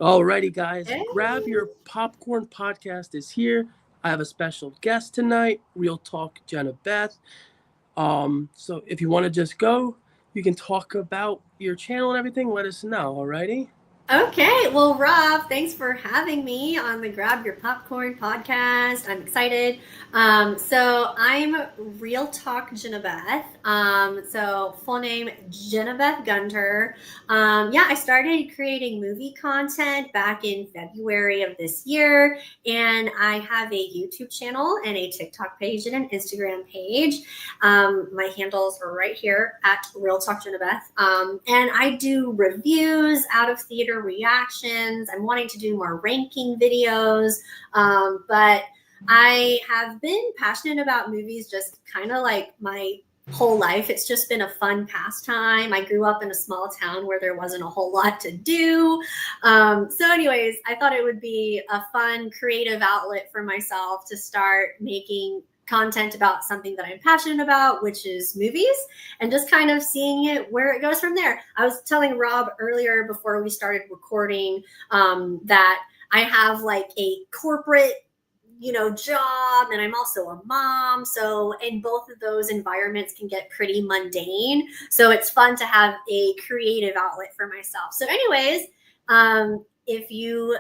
Alrighty, guys, Hey. grab your popcorn. Podcast is here. I have a special guest tonight, Real Talk Jenabeth. So if you want to just go, you can talk about your channel and everything. Let us know. Alrighty. Okay, well, Rob, thanks for having me on the Grab Your Popcorn podcast. I'm excited. So I'm Real Talk Jenabeth. So full name Jenabeth Gunter. Yeah, I started creating movie content back in February of this year, and I have a YouTube channel and a TikTok page and an Instagram page. My handles are right here at Real Talk Jenabeth. And I do reviews, out of theater reactions. I'm wanting to do more ranking videos, but I have been passionate about movies just kind of like my whole life. It's just been a fun pastime. I grew up in a small town where there wasn't a whole lot to do. So anyways, I thought it would be a fun creative outlet for myself to start making content about something that I'm passionate about, which is movies, and just kind of seeing it where it goes from there. I was telling Rob earlier before we started recording that I have like a corporate job, and I'm also a mom. So, and both of those environments can get pretty mundane. So it's fun to have a creative outlet for myself. So anyways, if you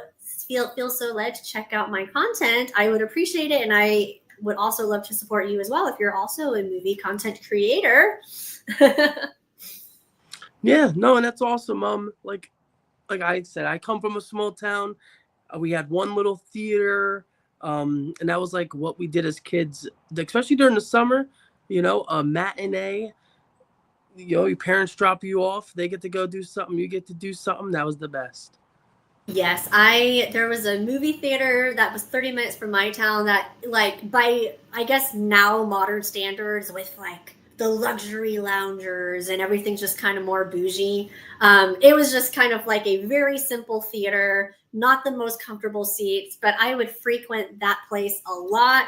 feel so led to check out my content, I would appreciate it. And I would also love to support you as well if you're also a movie content creator. Yeah, no, and that's awesome. Like I said, I come from a small town. We had one little theater, and that was like what we did as kids, especially during the summer. A matinee. Your parents drop you off. They get to go do something. You get to do something. That was the best. Yes, there was a movie theater that was 30 minutes from my town that, like, by I guess now modern standards, with like the luxury loungers and everything's just kind of more bougie. It was just kind of like a very simple theater, not the most comfortable seats, but I would frequent that place a lot.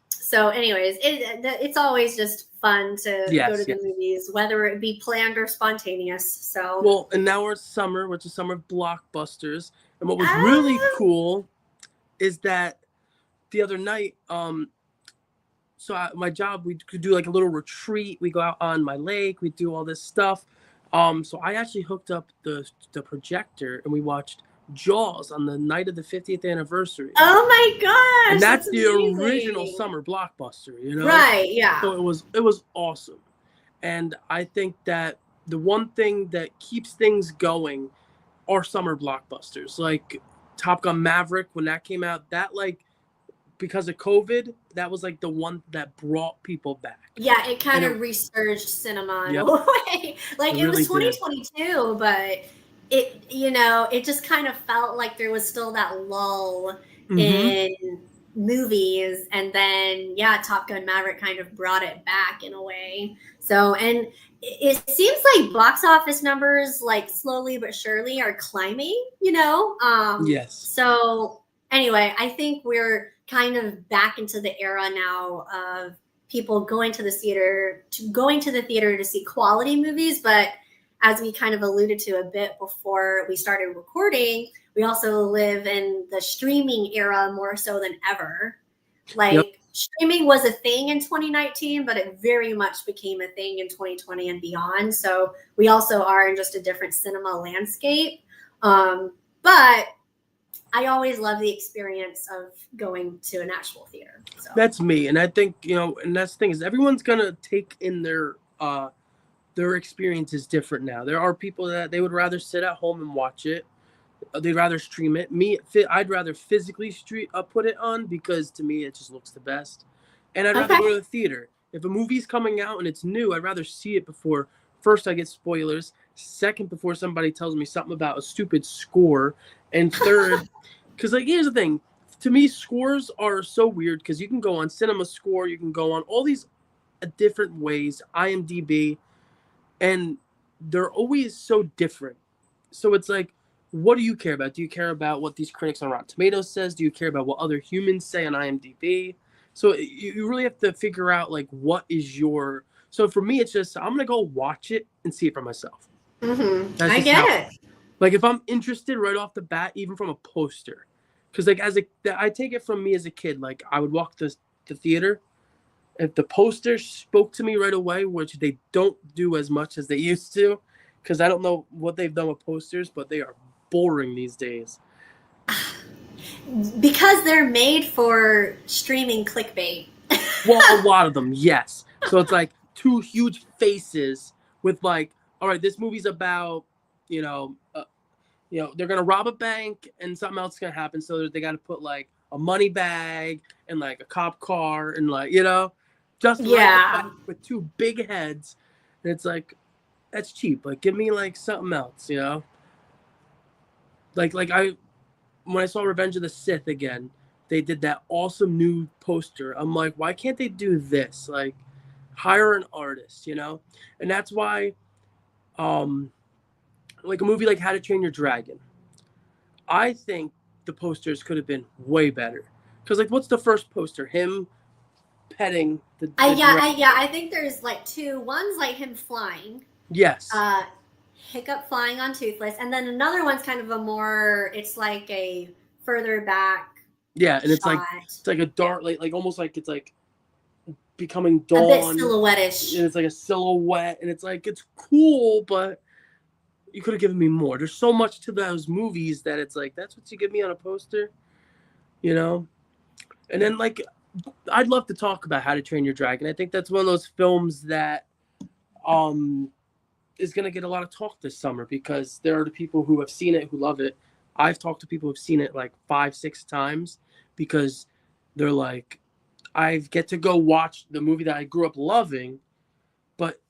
So anyways, it's always just fun to go to the movies, whether it be planned or spontaneous. So well, and now we're summer, which is summer of blockbusters. And what was really cool is that the other night, my job, we could do like a little retreat. We go out on my lake. We do all this stuff. So I actually hooked up the projector, and we watched Jaws on the night of the 50th anniversary. Oh my gosh! And that's the original summer blockbuster, Right, yeah. So it was awesome. And I think that the one thing that keeps things going are summer blockbusters. Like Top Gun Maverick, when that came out, that because of COVID, that was like the one that brought people back. Yeah, it kind of resurged cinema in a way. Like it was 2022, but it just kind of felt like there was still that lull in movies, and then Top Gun Maverick kind of brought it back in a way. So, and it seems like box office numbers, like slowly but surely, are climbing. Yes. So anyway, I think we're kind of back into the era now of people going to the theater to see quality movies. But as we kind of alluded to a bit before we started recording, we also live in the streaming era more so than ever. Streaming was a thing in 2019, but it very much became a thing in 2020 and beyond. So we also are in just a different cinema landscape. But I always love the experience of going to an actual theater. So. That's me. And I think, and that's the thing, is everyone's going to take in their experience is different now. There are people that they would rather sit at home and watch it. They'd rather stream it. I'd rather physically put it on, because to me it just looks the best. And I'd rather go to the theater. If a movie's coming out and it's new, I'd rather see it before. First, I get spoilers. Second, before somebody tells me something about a stupid score. And third, because here's the thing. To me, scores are so weird, because you can go on Cinema Score, you can go on all these different ways, IMDb, and they're always so different. So it's like, what do you care about? Do you care about what these critics on Rotten Tomatoes says? Do you care about what other humans say on IMDb? So you really have to figure out what is your. So for me, it's just I'm gonna go watch it and see it for myself. I get it. Like if I'm interested right off the bat, even from a poster, because like I take it from me as a kid. Like I would walk the theater. If the poster spoke to me right away, which they don't do as much as they used to, because I don't know what they've done with posters, but they are boring these days. Because they're made for streaming clickbait. Well, a lot of them, yes. So it's like two huge faces with like, all right, this movie's about, you know, they're gonna rob a bank and something else is gonna happen. So they got to put like a money bag and like a cop car and like just right Yeah. effect with two big heads. And it's like that's cheap. Like give me like something else, Like I when I saw Revenge of the Sith again, they did that awesome new poster. I'm like, why can't they do this? Like hire an artist. And that's why like a movie like How to Train Your Dragon. I think the posters could have been way better. Because like, what's the first poster? Him petting the dragon. I think there's like two. One's like him flying, Yes. uh, Hiccup flying on Toothless, and then another one's kind of a more. It's like a further back Yeah, and shot, it's like a dark, like almost like it's like becoming a bit dawn, silhouette-ish. and it's like a silhouette, and it's like it's cool, but you could have given me more. There's so much to those movies that it's like that's what you give me on a poster, you know. And then like, I'd love to talk about How to Train Your Dragon. I think that's one of those films that is going to get a lot of talk this summer because there are the people who have seen it who love it. I've talked to people who've seen it like 5-6 times because they're like, I get to go watch the movie that I grew up loving, but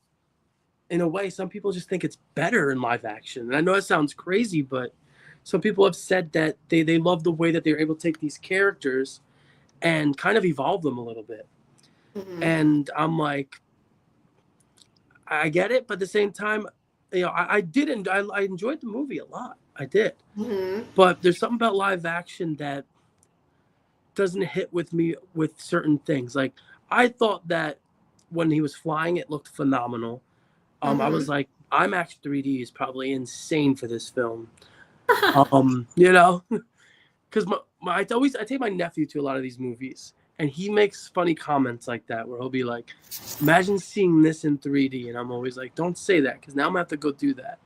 in a way, some people just think it's better in live action. And I know that sounds crazy, but some people have said that they love the way that they're able to take these characters and kind of evolve them a little bit. Mm-hmm. And I'm like, I get it, but at the same time, I enjoyed the movie a lot. I did. Mm-hmm. But there's something about live action that doesn't hit with me with certain things. Like I thought that when he was flying, it looked phenomenal. I was like, IMAX 3D is probably insane for this film. Because I take my nephew to a lot of these movies, and he makes funny comments like that where he'll be like, imagine seeing this in 3D, and I'm always like, don't say that because now I'm gonna have to go do that.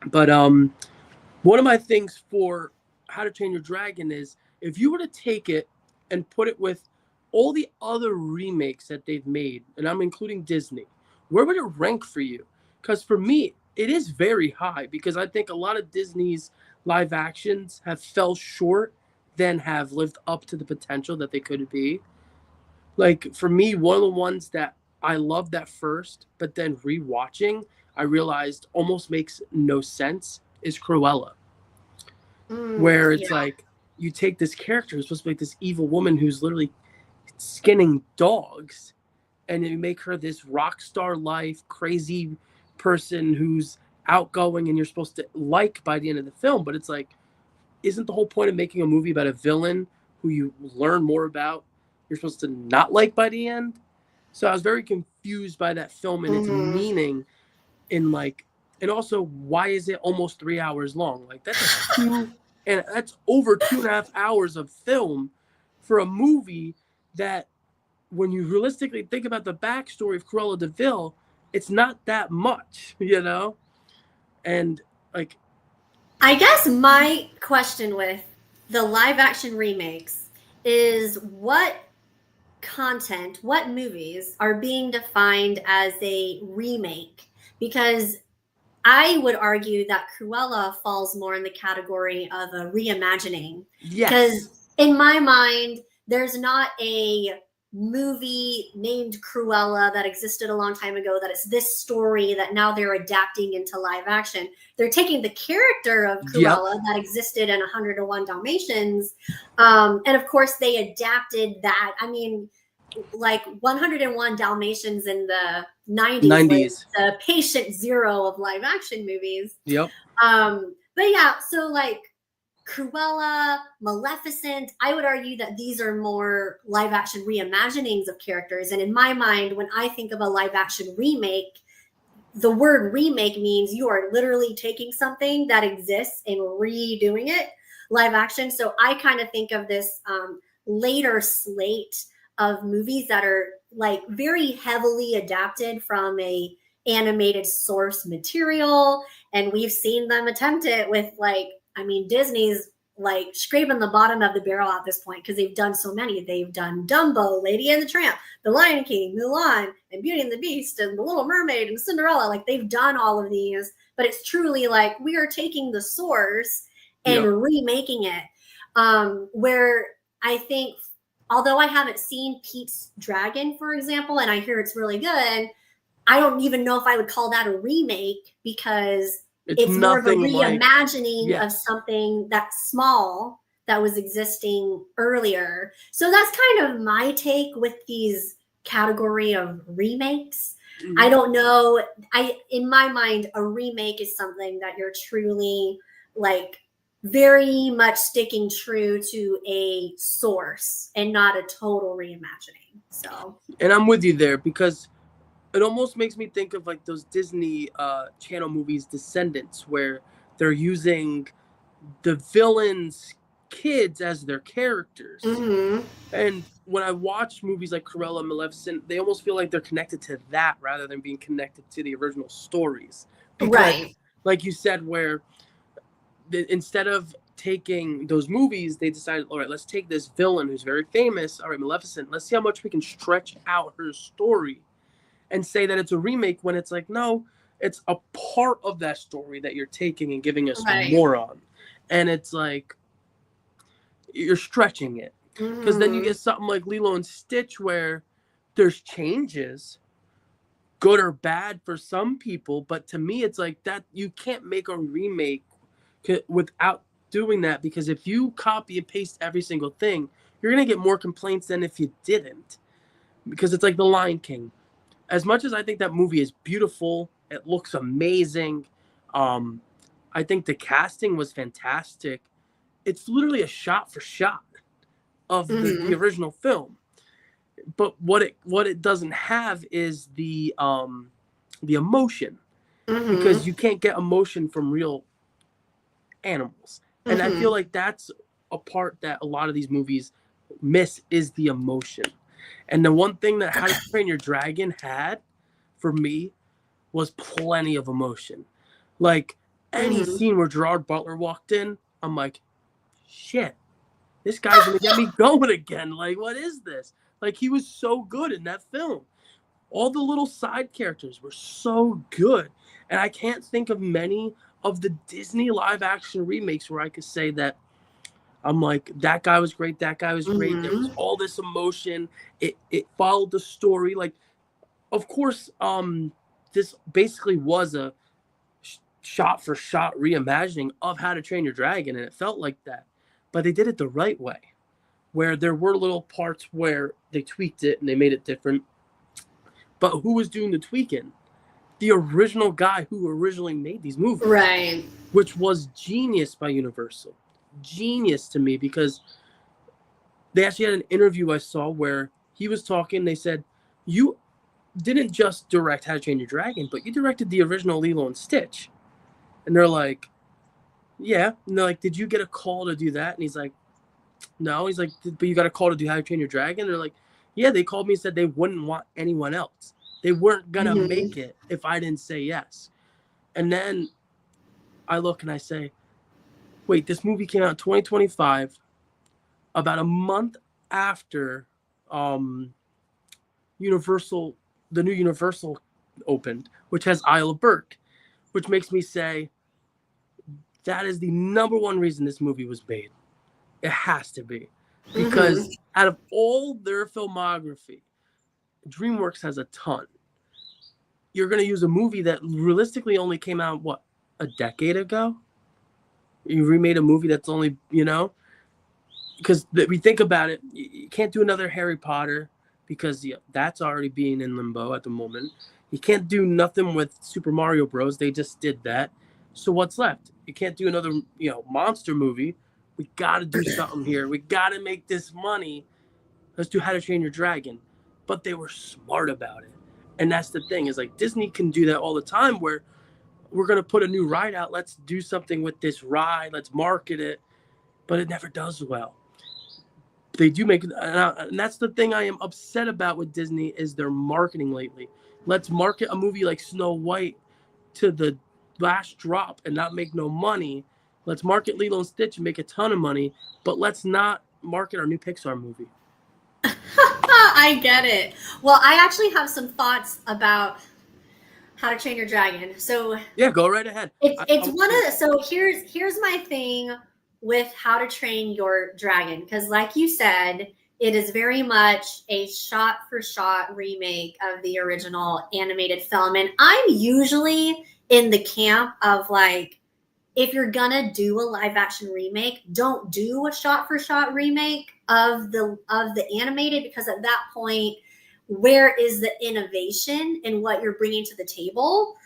But one of my things for How to Train Your Dragon is if you were to take it and put it with all the other remakes that they've made, and I'm including Disney, where would it rank for you? Because for me, it is very high because I think a lot of Disney's live actions have fell short than have lived up to the potential that they could be. Like for me, one of the ones that I loved at first, but then rewatching, I realized almost makes no sense is Cruella. Where it's Yeah. like you take this character who's supposed to be like this evil woman who's literally skinning dogs, and you make her this rock star life crazy person who's outgoing and you're supposed to like by the end of the film. But it's like, isn't the whole point of making a movie about a villain who you learn more about you're supposed to not like by the end? So I was very confused by that film and its meaning in like, and also why is it almost 3 hours long? Like that's that's over 2.5 hours of film for a movie that when you realistically think about the backstory of Cruella de Vil, it's not that much, And like, I guess my question with the live action remakes is what content, what movies are being defined as a remake? Because I would argue that Cruella falls more in the category of a reimagining. yes. Because in my mind, there's not a movie named Cruella that existed a long time ago that is this story that now they're adapting into live action. They're taking the character of Cruella that existed in 101 Dalmatians, and of course they adapted that. I mean, like 101 Dalmatians in the 90s. Was the patient zero of live action movies. Yep. But yeah, so like Cruella, Maleficent, I would argue that these are more live action reimaginings of characters. And in my mind, when I think of a live action remake, the word remake means you are literally taking something that exists and redoing it live action. So I kind of think of this later slate of movies that are like very heavily adapted from a animated source material, and we've seen them attempt it with, like, I mean, Disney's like scraping the bottom of the barrel at this point because they've done so many. They've done Dumbo, Lady and the Tramp, The Lion King, Mulan, and Beauty and the Beast, and The Little Mermaid, and Cinderella. Like, they've done all of these, but it's truly like we are taking the source and Yeah. remaking it. Where I think, although I haven't seen Pete's Dragon, for example, and I hear it's really good, I don't even know if I would call that a remake because It's it's more of a nothing like, reimagining of yes. something that's small that was existing earlier. So that's kind of my take with these category of remakes. I don't know. In my mind, a remake is something that you're truly like very much sticking true to a source and not a total reimagining. So, And I'm with you there because it almost makes me think of like those Disney Channel movies, Descendants, where they're using the villains' kids as their characters. mm-hmm. And when I watch movies like Cruella and Maleficent, they almost feel like they're connected to that rather than being connected to the original stories. Because, Right. like you said, where instead of taking those movies, they decided, all right, let's take this villain who's very famous, all right, Maleficent, let's see how much we can stretch out her story and say that it's a remake when it's like, no, it's a part of that story that you're taking and giving us Right. more on. And it's like, you're stretching it. Because then you Mm-hmm. get something like Lilo and Stitch where there's changes, good or bad for some people. But to me, it's like that you can't make a remake without doing that. Because if you copy and paste every single thing, you're going to get more complaints than if you didn't. Because it's like The Lion King. As much as I think that movie is beautiful, it looks amazing. Um, I think the casting was fantastic. It's literally a shot for shot of the Mm-hmm. original film. But what it doesn't have is the emotion because Mm-hmm. you can't get emotion from real animals. And I feel Mm-hmm. like that's a part that a lot of these movies miss is the emotion. And the one thing that How to Train Your Dragon had for me was plenty of emotion. Like any Mm-hmm. scene where Gerard Butler walked in, I'm like, shit, this guy's gonna get me going again. Like, what is this? Like, he was so good in that film. All the little side characters were so good. And I can't think of many of the Disney live action remakes where I could say that I'm like, that guy was great, that guy was great. There was Mm-hmm. all this emotion. It followed the story. Like, of course, this basically was a shot for shot reimagining of How to Train Your Dragon, and it felt like that. But they did it the right way, where there were little parts where they tweaked it and they made it different. But who was doing the tweaking? The original guy who originally made these movies, Right. which was genius by Universal. Genius to me because they actually had an interview I saw where he was talking. They said, you didn't just direct How to Train Your Dragon, but you directed the original Lilo and Stitch. And they're like, yeah. And they're like, did you get a call to do that? And he's like, no. He's like, but you got a call to do How to Train Your Dragon? They're like, yeah, they called me and said they wouldn't want anyone else. They weren't going to Mm-hmm. make it if I didn't say yes. And then I look and I say, wait, this movie came out in 2025, about a month after Universal, the new Universal opened, which has Isle of Berk, which makes me say that is the number one reason this movie was made. It has to be. Mm-hmm. Because out of all their filmography, DreamWorks has a ton. You're going to use a movie that realistically only came out, what, a decade ago? You remade a movie that's only, because we think about it, you can't do another Harry Potter because that's already being in limbo at the moment. You can't do nothing with Super Mario Bros. They just did that. So what's left? You can't do another, monster movie. We got to do something here. We got to make this money. Let's do How to Train Your Dragon. But they were smart about it. And that's the thing, is like Disney can do that all the time, where we're going to put a new ride out. Let's do something with this ride. Let's market it. But it never does well. They do make, and that's the thing I am upset about with Disney, is their marketing lately. Let's market a movie like Snow White to the last drop and not make no money. Let's market Lilo and Stitch and make a ton of money, but let's not market our new Pixar movie. I get it. Well, I actually have some thoughts about How to Train Your Dragon. So yeah, go right ahead. it's one of the, so here's my thing with How to Train Your Dragon, because like you said, it is very much a shot for shot remake of the original animated film, and I'm usually in the camp of like, if you're gonna do a live action remake, don't do a shot for shot remake of the animated, because at that point, where is the innovation in what you're bringing to the table?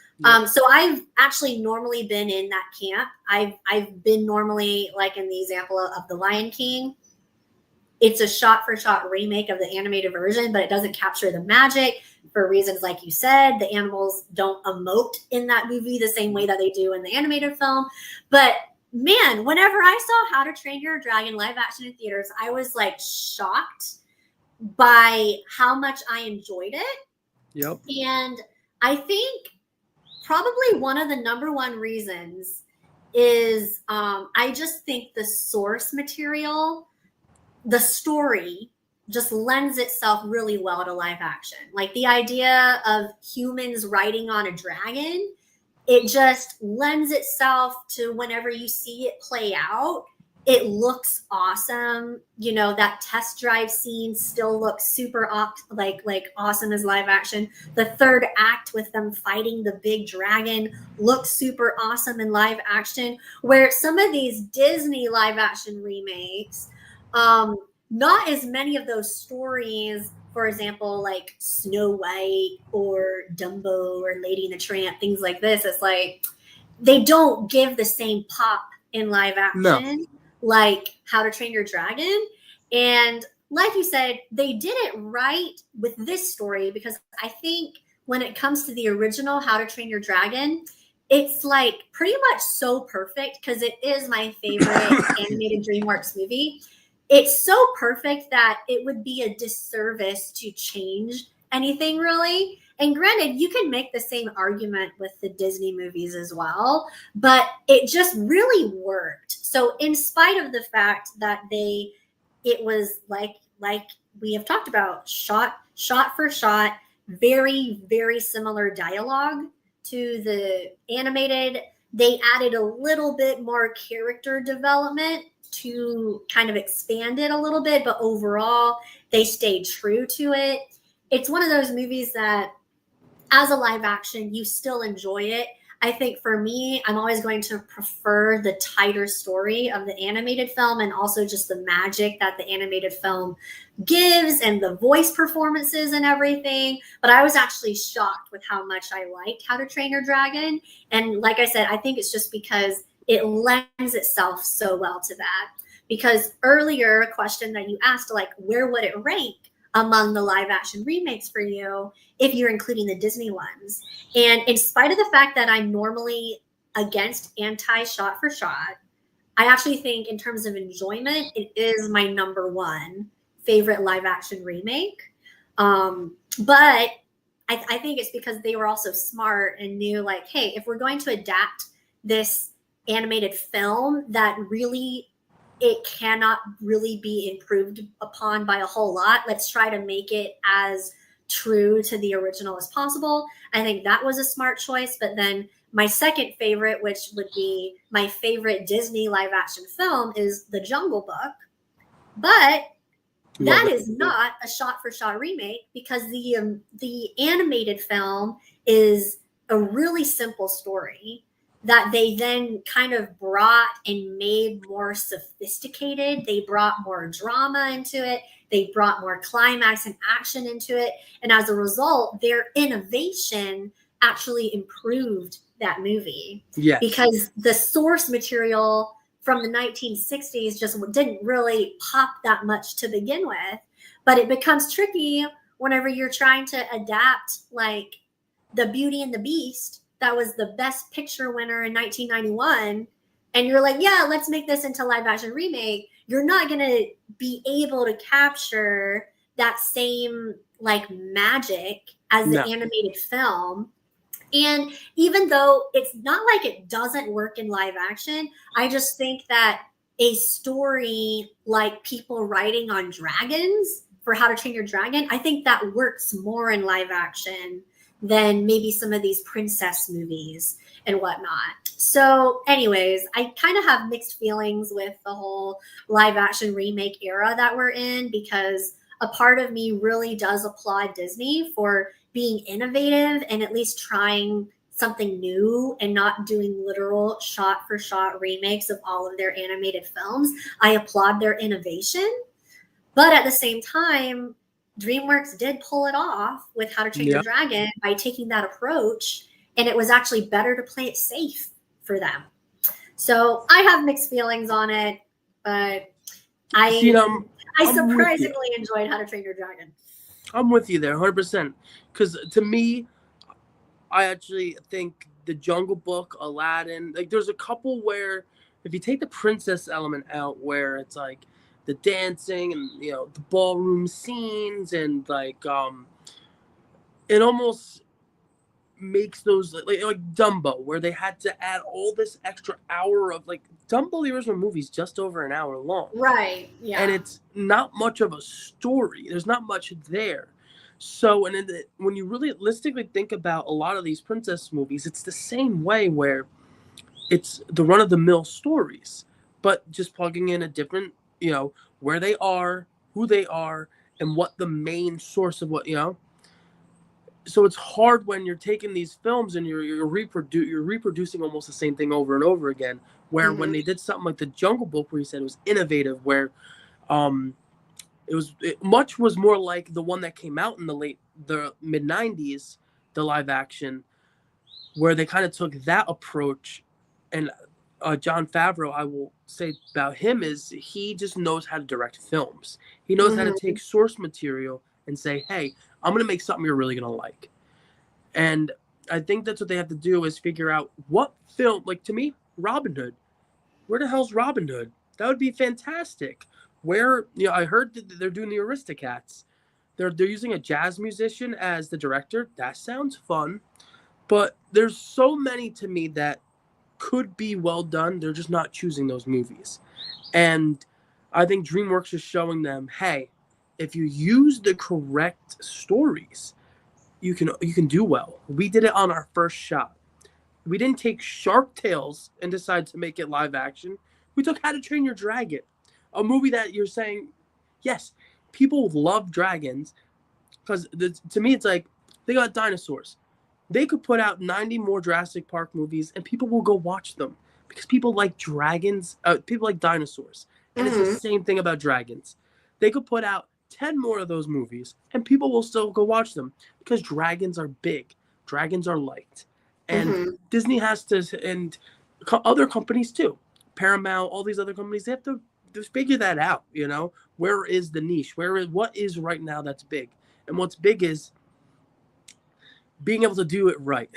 So I've actually normally been in that camp. I've been normally, like in the example of The Lion King, it's a shot for shot remake of the animated version, but it doesn't capture the magic for reasons like you said. The animals don't emote in that movie the same way that they do in the animated film. But man, whenever I saw How to Train Your Dragon live action in theaters, I was like shocked by how much I enjoyed it. Yep. And I think probably one of the number one reasons is I just think the source material, the story, just lends itself really well to live action. Like the idea of humans riding on a dragon, it just lends itself to whenever you see it play out, it looks awesome. You know, that test drive scene still looks super like awesome as live action. The third act with them fighting the big dragon looks super awesome in live action. Where some of these Disney live action remakes, not as many of those stories, for example, like Snow White or Dumbo or Lady and the Tramp, things like this, it's like they don't give the same pop in live action like How to Train Your Dragon. And like you said, they did it right with this story, because I think when it comes to the original How to Train Your Dragon, it's like pretty much so perfect, because it is my favorite animated DreamWorks movie. It's so perfect that it would be a disservice to change anything really. And granted, you can make the same argument with the Disney movies as well, but it just really worked. So in spite of the fact that it was like we have talked about, shot for shot, very, very similar dialogue to the animated, they added a little bit more character development to kind of expand it a little bit, but overall they stayed true to it. It's one of those movies that as a live action, you still enjoy it. I think for me, I'm always going to prefer the tighter story of the animated film, and also just the magic that the animated film gives and the voice performances and everything. But I was actually shocked with how much I liked How to Train Your Dragon. And like I said, I think it's just because it lends itself so well to that. Because earlier, a question that you asked, like, where would it rank among the live action remakes for you if you're including the Disney ones? And in spite of the fact that I'm normally against anti shot for shot, I actually think in terms of enjoyment, it is my number one favorite live action remake. But I think it's because they were also smart and knew, like, hey, if we're going to adapt this animated film that really, it cannot really be improved upon by a whole lot, let's try to make it as true to the original as possible. I think that was a smart choice. But then my second favorite, which would be my favorite Disney live action film, is The Jungle Book. But that is not a shot for shot remake, because the animated film is a really simple story that they then kind of brought and made more sophisticated. They brought more drama into it. They brought more climax and action into it. And as a result, their innovation actually improved that movie. Yes. Because the source material from the 1960s just didn't really pop that much to begin with. But it becomes tricky whenever you're trying to adapt like the Beauty and the Beast, that was the best picture winner in 1991, and you're like, yeah, let's make this into live action remake, you're not going to be able to capture that same like magic as the No. animated film. And even though it's not like it doesn't work in live action, I just think that a story like people riding on dragons for How to Train Your Dragon, I think that works more in live action than maybe some of these princess movies and whatnot. So, anyways, I kind of have mixed feelings with the whole live action remake era that we're in, because a part of me really does applaud Disney for being innovative and at least trying something new and not doing literal shot for shot remakes of all of their animated films. I applaud their innovation. But at the same time, DreamWorks did pull it off with How to Train Your Yeah. Dragon by taking that approach, and it was actually better to play it safe for them. So I have mixed feelings on it, but See, I I'm with you. surprisingly enjoyed How to Train Your Dragon. I'm with you there, 100%. Because to me, I actually think the Jungle Book, Aladdin, like there's a couple where if you take the princess element out, where it's like the dancing and the ballroom scenes and like it almost makes those like Dumbo, where they had to add all this extra hour of like Dumbo. The original movie's just over an hour long, Right. and Yeah. it's not much of a story. There's not much there. So, when you really realistically think about a lot of these princess movies, it's the same way where it's the run of the mill stories, but just plugging in a different, where they are, who they are, and what the main source of what. So it's hard when you're taking these films and you're reproducing almost the same thing over and over again. Where when Mm-hmm. they did something like the Jungle Book, where you said it was innovative, where um much was more like the one that came out in the mid 90s, the live action, where they kind of took that approach. And John Favreau, I will say about him, is he just knows how to direct films. He knows how to Mm-hmm. take source material and say, hey, I'm going to make something you're really going to like. And I think that's what they have to do, is figure out what film, like to me, Robin Hood. Where the hell's Robin Hood? That would be fantastic. Where I heard that they're doing the Aristocats. They're using a jazz musician as the director. That sounds fun. But there's so many to me that could be well done. They're just not choosing those movies. And I think DreamWorks is showing them, hey, if you use the correct stories, you can do well. We did it on our first shot. We didn't take Shark Tales and decide to make it live action. We took How to Train Your Dragon, a movie that you're saying, yes, people love dragons, because to me it's like they got dinosaurs. They could put out 90 more Jurassic Park movies and people will go watch them because people like dragons, people like dinosaurs. And it's the Mm-hmm. same thing about dragons. They could put out 10 more of those movies and people will still go watch them because dragons are big, dragons are liked. And Mm-hmm. Disney has to, and other companies too, Paramount, all these other companies, they have to just figure that out. Where is the niche? What is right now that's big? And what's big is being able to do it right.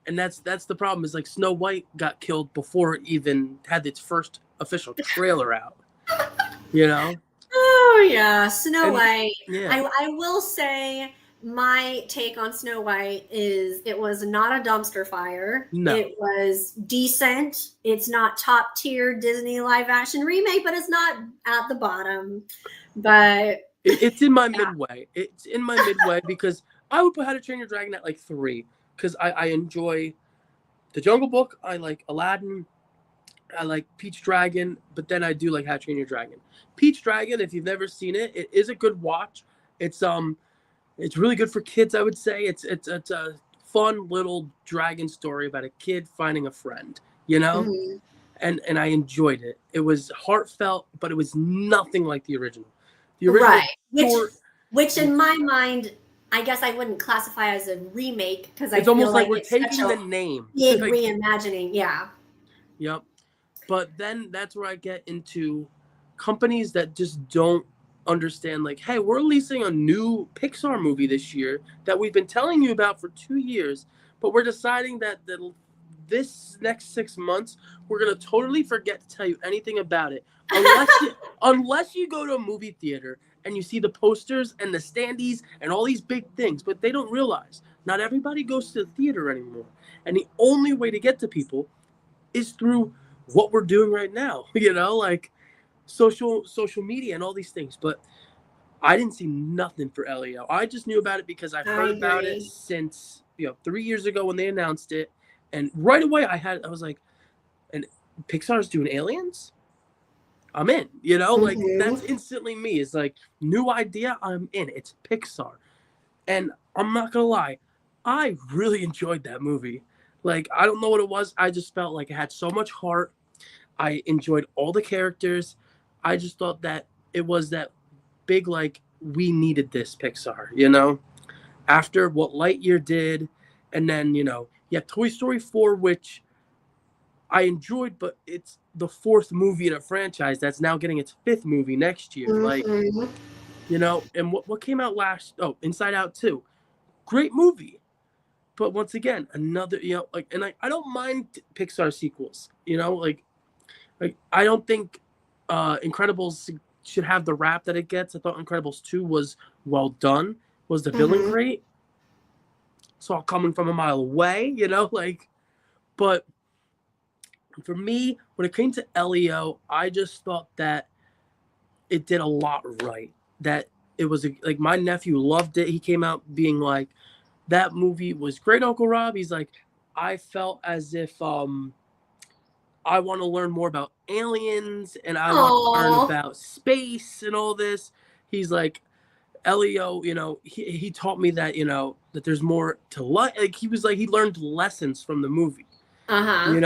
And that's the problem, is like Snow White got killed before it even had its first official trailer out. You know? Oh yeah, Snow And White. yeah. I will say my take on Snow White is it was not a dumpster fire. No. It was decent. It's not top tier Disney live action remake, but it's not at the bottom. But It's in my yeah. midway. It's in my midway because I would put How to Train Your Dragon at like 3, because I enjoy the Jungle Book. I like Aladdin. I like Peach Dragon, but then I do like How to Train Your Dragon. Peach Dragon, if you've never seen it, it is a good watch. It's really good for kids, I would say. It's a fun little dragon story about a kid finding a friend, you know? Mhm. And I enjoyed it. It was heartfelt, but it was nothing like the original. The original Right. Which short. which in my mind, I guess I wouldn't classify as a remake because I It's feel almost like like we're it's such taking a the name. big Like, reimagining. Yeah. yep. But then that's where I get into companies that just don't. understand, like, hey, we're releasing a new Pixar movie this year that we've been telling you about for 2 years, but we're deciding that this next 6 months we're gonna totally forget to tell you anything about it, unless you go to a movie theater and you see the posters and the standees and all these big things. But they don't realize not everybody goes to the theater anymore, and the only way to get to people is through what we're doing right now. Like social media and all these things. But I didn't see nothing for Elio. I just knew about it because I've I heard about it agree. since 3 years ago when they announced it, and right away I was like, and Pixar's doing aliens. I'm in. Like Hmm. that's instantly me. It's like new idea. I'm in. It's Pixar, and I'm not gonna lie, I really enjoyed that movie. Like I don't know what it was. I just felt like it had so much heart. I enjoyed all the characters. I just thought that it was that big, like, we needed this Pixar. After what Lightyear did, and then you have Toy Story 4, which I enjoyed, but it's the fourth movie in a franchise that's now getting its fifth movie next year. Like, Hmm. and what came out last? Oh, Inside Out 2, great movie. But once again, another, like, and I don't mind Pixar sequels. Like I don't think Incredibles should have the rap that it gets. I thought Incredibles 2 was well done. Was the villain Hmm. great? Saw it coming from a mile away, like. But for me, when it came to Elio, I just thought that it did a lot right. That it was like my nephew loved it. He came out being like, that movie was great, Uncle Rob. He's like, I felt as if I want to learn more about aliens and I want to learn Oh. about space and all this. He's like, Elio, he taught me that, that there's more to life. Like he was like, he learned lessons from the movie. Uh-huh. He's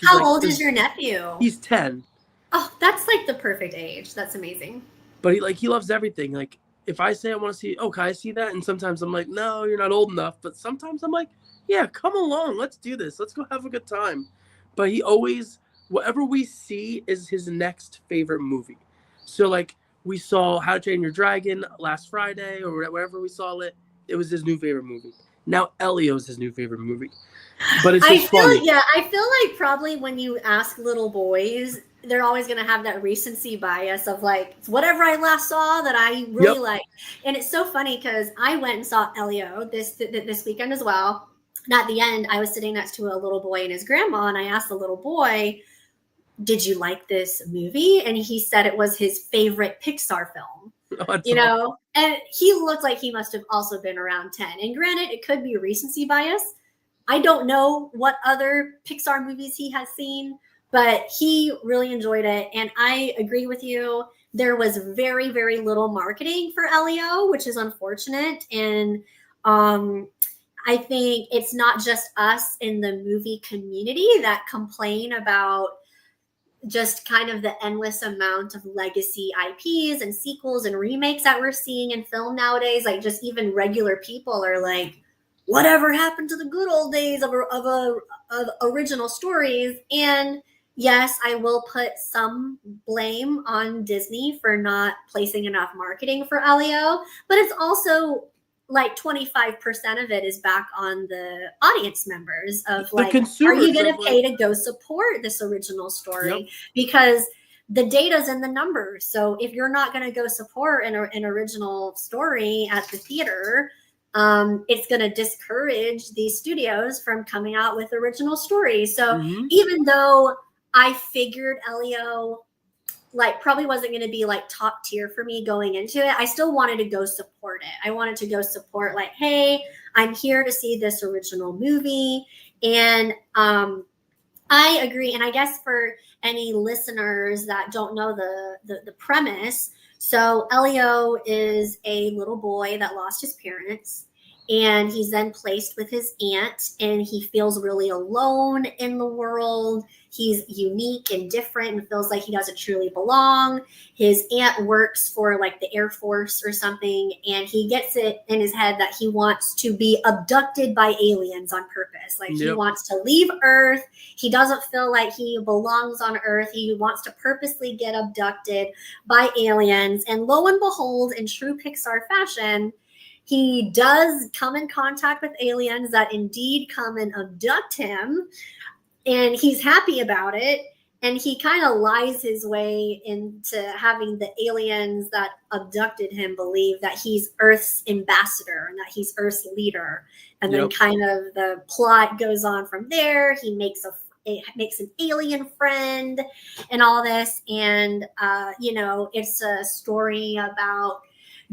How like, old is your nephew? he's 10, Oh, that's like the perfect age. That's amazing. but he loves everything. Like if I say I want to see, oh, can I see that? And sometimes I'm like, no, you're not old enough. But sometimes I'm like, yeah, come along, let's do this. Let's go have a good time. But he always, whatever we see is his next favorite movie. So like we saw How to Train Your Dragon last Friday or wherever we saw it. It was his new favorite movie. Now Elio's his new favorite movie. But it's just funny. I feel like probably when you ask little boys, they're always going to have that recency bias of like, it's whatever I last saw that I really Yep. like. And it's so funny because I went and saw Elio this weekend as well. And at the end, I was sitting next to a little boy and his grandma, and I asked the little boy, did you like this movie? And he said it was his favorite Pixar film. That's awesome. And he looked like he must have also been around 10. And granted, it could be recency bias. I don't know what other Pixar movies he has seen, but he really enjoyed it. And I agree with you. There was very, very little marketing for Elio, which is unfortunate. And I think it's not just us in the movie community that complain about just kind of the endless amount of legacy IPs and sequels and remakes that we're seeing in film nowadays. Like, just even regular people are like, whatever happened to the good old days of original stories? And yes, I will put some blame on Disney for not placing enough marketing for Elio, but it's also like 25% of it is back on the audience members of The like, are you consumers going of to like, pay to go support this original yep. story? Because the data's in the numbers. So if you're not going to go support an original story at the theater, it's going to discourage these studios from coming out with original stories. So Mm-hmm. even though I figured Elio like probably wasn't going to be like top tier for me going into it, I still wanted to go support it. I wanted to go support like, hey, I'm here to see this original movie. And I agree. And I guess for any listeners that don't know the premise, so Elio is a little boy that lost his parents, and he's then placed with his aunt, and he feels really alone in the world. he's unique and different and feels like he doesn't truly belong. His aunt works for like the Air Force or something, and he gets it in his head that he wants to be abducted by aliens on purpose. Like he Yep. wants to leave Earth. He doesn't feel like he belongs on Earth. He wants to purposely get abducted by aliens. And lo and behold, in true Pixar fashion, he does come in contact with aliens that indeed come and abduct him, and he's happy about it. And he kind of lies his way into having the aliens that abducted him believe that he's Earth's ambassador and that he's Earth's leader. And then Yep. kind of the plot goes on from there. He makes an alien friend and all this. And, it's a story about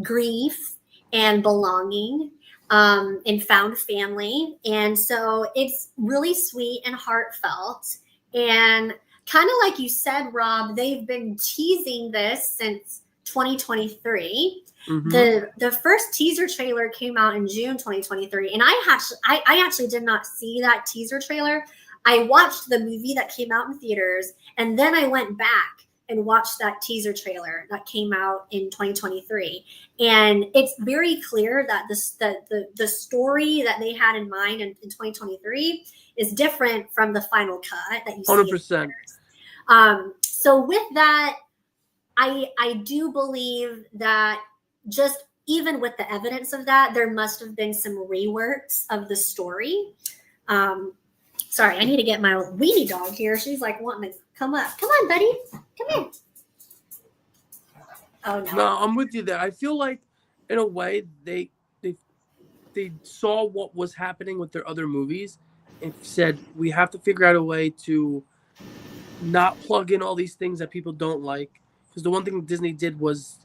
grief and belonging, and found family. And so it's really sweet and heartfelt. And kind of like you said, Rob, they've been teasing this since 2023. The first teaser trailer came out in June 2023, and I actually did not see that teaser trailer. I watched the movie that came out in theaters, and then I went back and watched that teaser trailer that came out in 2023. And it's very clear that the story that they had in mind in 2023 is different from the final cut that you see. 100%. So with that, I do believe that just even with the evidence of that, there must have been some reworks of the story. Sorry, I need to get my weenie dog here. She's like wanting to come up. Come on, buddy. Come here. Oh no. No, I'm with you there. I feel like, in a way, they saw what was happening with their other movies and said, we have to figure out a way to not plug in all these things that people don't like. Because the one thing Disney did was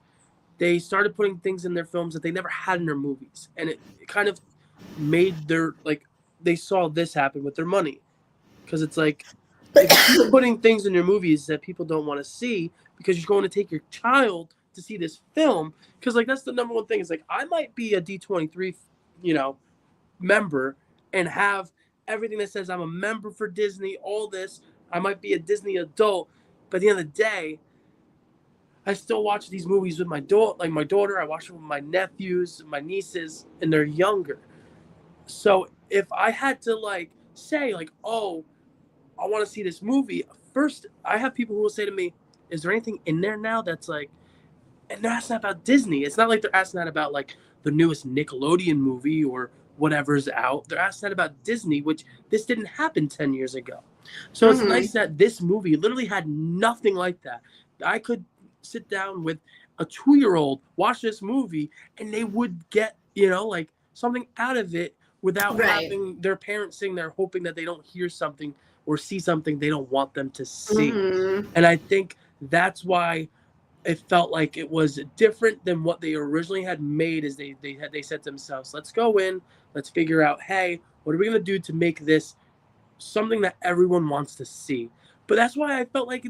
they started putting things in their films that they never had in their movies, and it kind of made they saw this happen with their money. Because it's like, if you keep putting things in your movies that people don't want to see because you're going to take your child to see this film, because that's the number one thing. Is I might be a D23 member and have everything that says I'm a member for Disney, all this. I might be a Disney adult, but at the end of the day, I still watch these movies with my daughter. My daughter, I watch them with my nephews, my nieces, and they're younger. So if I had to say oh, I want to see this movie, first I have people who will say to me, is there anything in there now that's and they're asking about Disney. It's not like they're asking that about the newest Nickelodeon movie or whatever's out. They're asking that about Disney, which this didn't happen 10 years ago. So It's nice that this movie literally had nothing like that. I could sit down with a 2-year-old, watch this movie, and they would get, something out of it without having their parents sitting there hoping that they don't hear something or see something they don't want them to see. And I think that's why it felt like it was different than what they originally had made. Is they said to themselves, let's go in, let's figure out, hey, what are we going to do to make this something that everyone wants to see? But that's why I felt like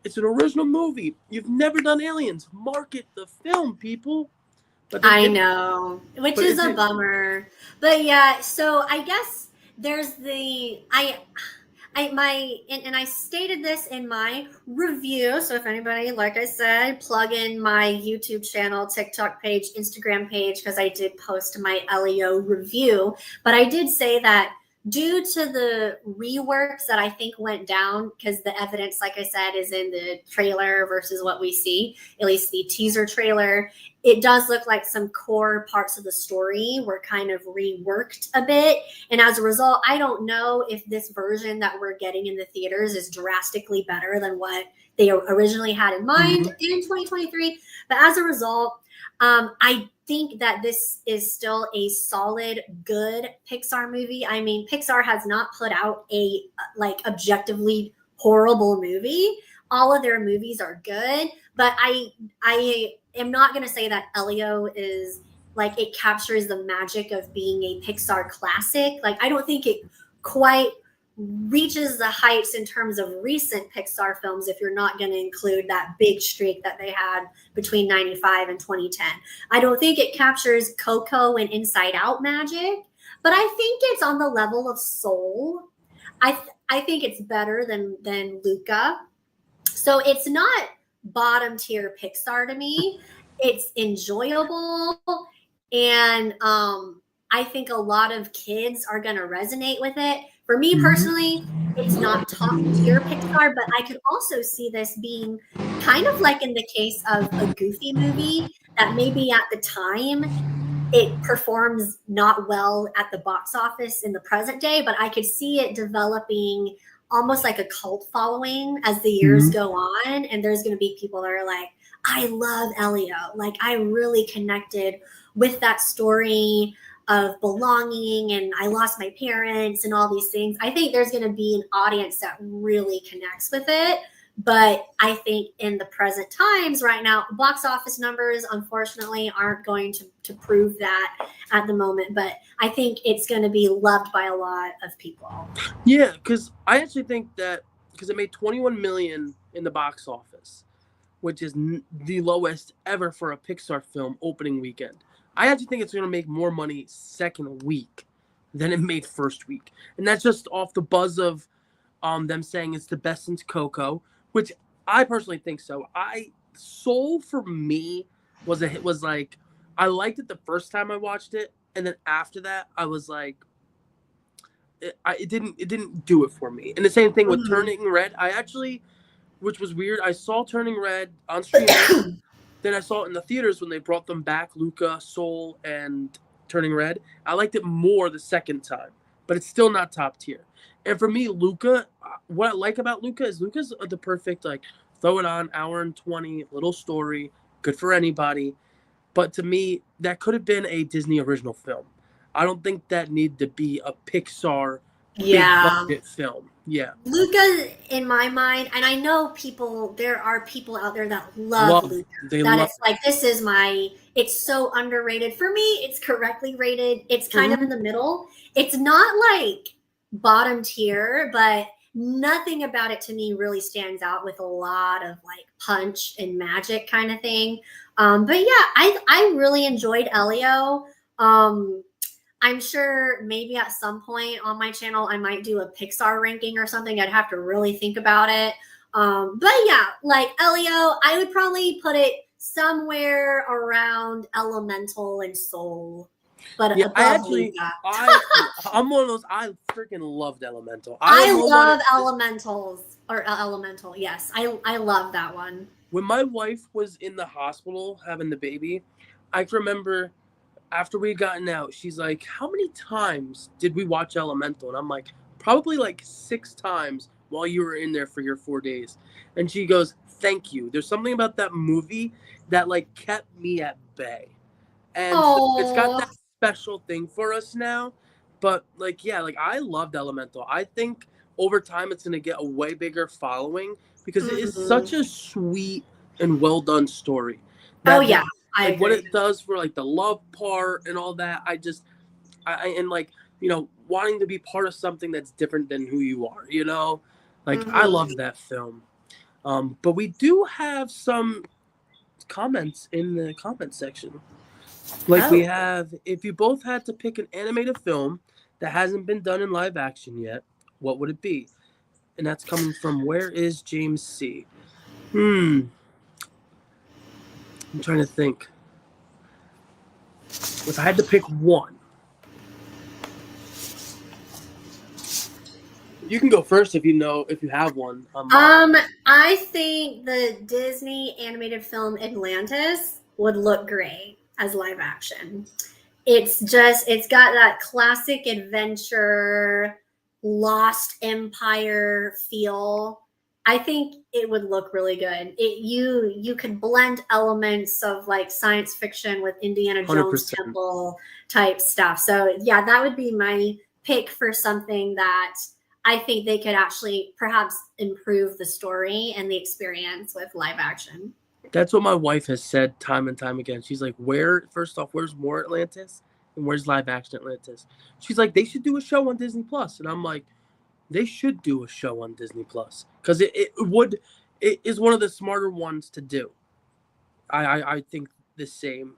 it's an original movie. You've never done Aliens. Market the film, people. But I know, which is a bummer. But yeah, so I guess there's I stated this in my review. So if anybody, like I said, plug in my YouTube channel, TikTok page, Instagram page, because I did post my LEO review. But I did say that due to the reworks that I think went down, because the evidence, like I said, is in the trailer versus what we see, at least the teaser trailer, it does look like some core parts of the story were kind of reworked a bit. And as a result, I don't know if this version that we're getting in the theaters is drastically better than what they originally had in mind in 2023. But as a result, I think that this is still a solid, good Pixar movie. I mean, Pixar has not put out a objectively horrible movie. All of their movies are good, but I am not going to say that Elio is it captures the magic of being a Pixar classic. I don't think it quite reaches the heights in terms of recent Pixar films if you're not going to include that big streak that they had between 95 and 2010. I don't think it captures Coco and Inside Out magic, but I think it's on the level of Soul. I think it's better than Luca. So it's not bottom tier Pixar to me. It's enjoyable, and I think a lot of kids are going to resonate with it. For me personally, it's not top tier Pixar, but I could also see this being kind of like in the case of a Goofy movie that maybe at the time it performs not well at the box office in the present day, but I could see it developing almost like a cult following as the years go on. And there's going to be people that are like, I love Elio. Like, I really connected with that story of belonging, and I lost my parents and all these things. I think there's going to be an audience that really connects with it. But I think in the present times right now, box office numbers, unfortunately, aren't going to prove that at the moment. But I think it's going to be loved by a lot of people. Yeah, because I actually think that because it made 21 million in the box office, which is the lowest ever for a Pixar film opening weekend. I actually think it's going to make more money second week than it made first week, and that's just off the buzz of them saying it's the best since Coco, which I personally think so. Soul for me was like I liked it the first time I watched it, and then after that I was like it didn't do it for me. And the same thing with Turning Red. I actually, which was weird, I saw Turning Red on streaming. Then I saw it in the theaters when they brought them back, Luca, Soul, and Turning Red. I liked it more the second time, but it's still not top tier. And for me, Luca, what I like about Luca is Luca's the perfect, like, throw it on, hour and 20, little story, good for anybody. But to me, that could have been a Disney original film. I don't think that needed to be a Pixar big Yeah. budget film. Yeah. Luca, in my mind, and I know there are people out there that love Luca. They That love it's like, it's so underrated. For me, it's correctly rated. It's kind of in the middle. It's not like bottom tier, but nothing about it to me really stands out with a lot of like punch and magic kind of thing. But yeah, I really enjoyed Elio. I'm sure maybe at some point on my channel I might do a Pixar ranking or something. I'd have to really think about it. But yeah, like Elio, I would probably put it somewhere around Elemental and Soul, but Yeah, above Luca. I'm one of those. I freaking loved Elemental. I love Elementals or Elemental. Yes, I love that one. When my wife was in the hospital having the baby, I can remember after we had gotten out, she's like, "How many times did we watch Elemental?" And I'm like, "Probably like 6 times while you were in there for your 4 days." And she goes, "Thank you. There's something about that movie that like kept me at bay." And so it's got that special thing for us now. But like, yeah, like I loved Elemental. I think over time it's gonna get a way bigger following because it is such a sweet and well done story. Oh yeah, I like agree. what it does for like the love part and all that. And like, wanting to be part of something that's different than who you are, like I love that film. But we do have some comments in the comment section. Like we have, if you both had to pick an animated film that hasn't been done in live action yet, what would it be? And that's coming from Where is James C? I'm trying to think. If I had to pick one, you can go first if you have one. I think the Disney animated film Atlantis would look great as live action. It's got that classic adventure, Lost Empire feel. I think it would look really good. You could blend elements of like science fiction with Indiana Jones 100%. Temple type stuff. So yeah, that would be my pick for something that I think they could actually perhaps improve the story and the experience with live action. That's what my wife has said time and time again. She's like, first off, where's more Atlantis? And where's live action Atlantis? She's like, they should do a show on Disney Plus. And I'm like, they should do a show on Disney Plus. Because it is one of the smarter ones to do. I think the same.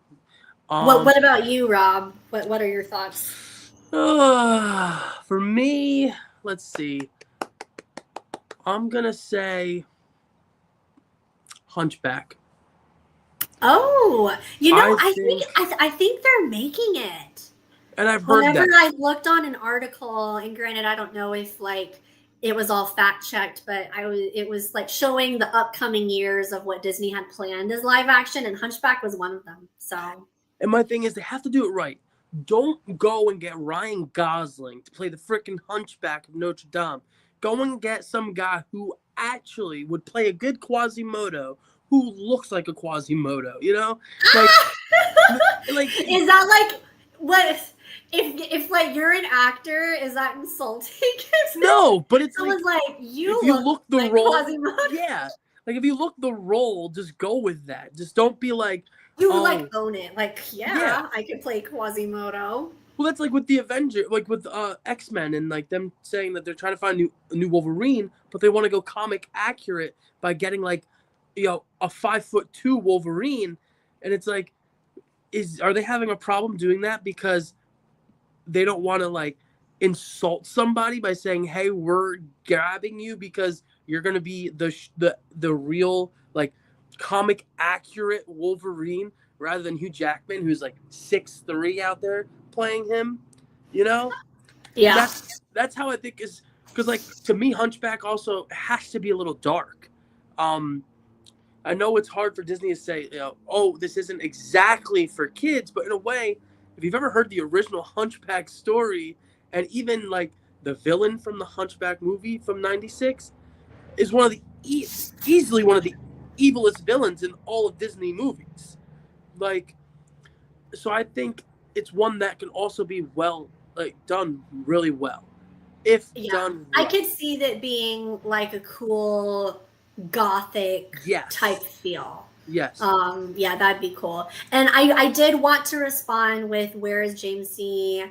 What about you, Rob? What are your thoughts? For me, let's see. I'm gonna say Hunchback. Oh, I think, I think they're making it. and I've heard Whenever that. I looked on an article, and granted, I don't know if like it was all fact checked, but it was like showing the upcoming years of what Disney had planned as live action, and Hunchback was one of them. So And my thing is, they have to do it right. Don't go and get Ryan Gosling to play the freaking Hunchback of Notre Dame. Go and get some guy who actually would play a good Quasimodo, who looks like a Quasimodo. You know, like, like is that like what if like you're an actor? Is that insulting? no, but it's like Someone's like, you if you look look the like role, Quasimodo. yeah. Like if you look the role, just go with that. Just don't be like, You like oh, own it. Like, yeah. yeah, I could play Quasimodo. Well, that's like with the Avenger, like with X-Men, and like them saying that they're trying to find a new Wolverine, but they want to go comic accurate by getting like, a 5'2" Wolverine, and it's like, are they having a problem doing that because they don't want to like insult somebody by saying, "Hey, we're grabbing you because you're gonna be the real like comic accurate Wolverine," rather than Hugh Jackman, who's like 6'3" out there playing him, you know? And Yeah. that's how I think is because like to me, Hunchback also has to be a little dark. Um, I know it's hard for Disney to say, oh, this isn't exactly for kids, but in a way, if you've ever heard the original Hunchback story, and even like the villain from the Hunchback movie from '96 is one of the easily one of the evilest villains in all of Disney movies. Like, so I think it's one that can also be done really well, if Yeah. done I right. could see that being like a cool gothic type Yes. feel. Yes. Yeah, that'd be cool. And I did want to respond with where is James C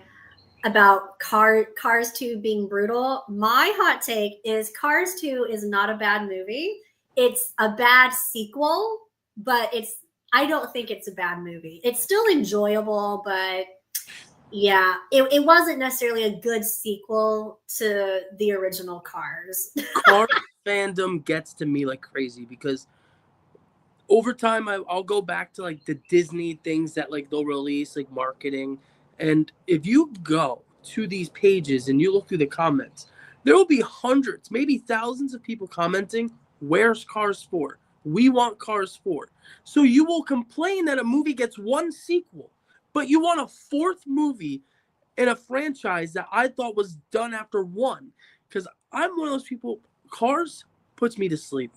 about Cars 2 being brutal. My hot take is Cars 2 is not a bad movie. It's a bad sequel, but I don't think it's a bad movie. It's still enjoyable, but yeah, it wasn't necessarily a good sequel to the original Cars. Cars fandom gets to me like crazy because over time I'll go back to like the Disney things that like they'll release like marketing, and if you go to these pages and you look through the comments, there will be hundreds, maybe thousands of people commenting, where's Cars 4? We want Cars 4. So you will complain that a movie gets one sequel, but you want a fourth movie in a franchise that I thought was done after one. Because I'm one of those people, Cars puts me to sleep.